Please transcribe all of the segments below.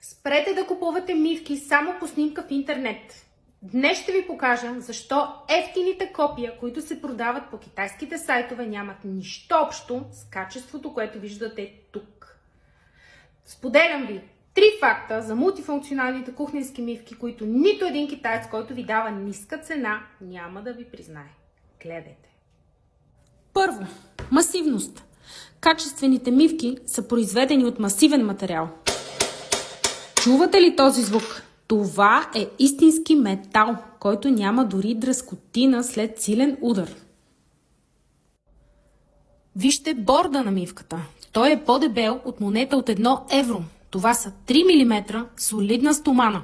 Спрете да купувате мивки само по снимка в интернет. Днес ще ви покажа защо евтините копия, които се продават по китайските сайтове, нямат нищо общо с качеството, което виждате тук. Споделям ви 3 факта за мултифункционалните кухненски мивки, които нито един китаец, който ви дава ниска цена, няма да ви признае. Гледайте! Първо, масивност. Качествените мивки са произведени от масивен материал. Чувате ли този звук? Това е истински метал, който няма дори дръскотина след силен удар. Вижте борда на мивката. Той е по-дебел от монета от 1 евро. Това са 3 мм солидна стомана.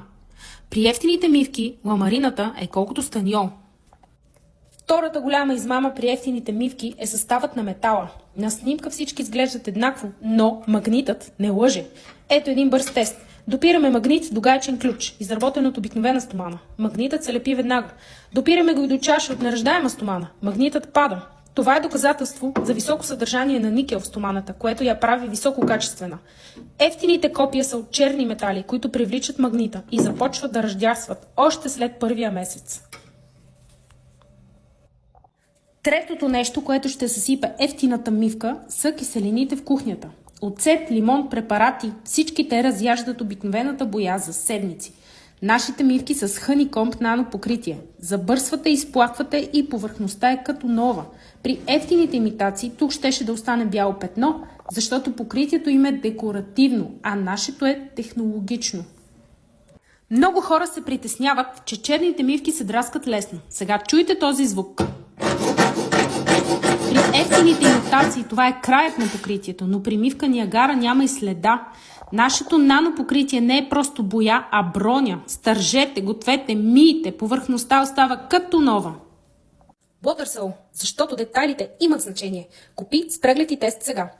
При евтините мивки ламарината е колкото станиол. Втората голяма измама при евтините мивки е съставът на метала. На снимка всички изглеждат еднакво, но магнитът не лъже. Ето един бърз тест. Допираме магнит до гаечен ключ, изработен от обикновена стомана. Магнитът се лепи веднага. Допираме го и до чаша от неръждаема стомана. Магнитът пада. Това е доказателство за високо съдържание на никел в стоманата, което я прави висококачествена. Евтините копия са от черни метали, които привличат магнита и започват да ръждясват още след първия месец. Третото нещо, което ще съсипе евтината мивка, са киселините в кухнята. Оцет, лимон, препарати, всички те разяждат обикновената боя за седмици. Нашите мивки са с хъникомб нанопокритие. Забърсвате, изплаквате и повърхността е като нова. При евтините имитации тук щеше да остане бяло петно, защото покритието им е декоративно, а нашето е технологично. Много хора се притесняват, че черните мивки се драскат лесно. Сега чуйте този звук. При евтините имитации това е краят на покритието, но при мивка Ниагара няма и следа. Нашето нанопокритие не е просто боя, а броня. Стържете, гответе, мийте, повърхността остава като нова. Watersol, защото детайлите имат значение. Купи с преглед и тест сега.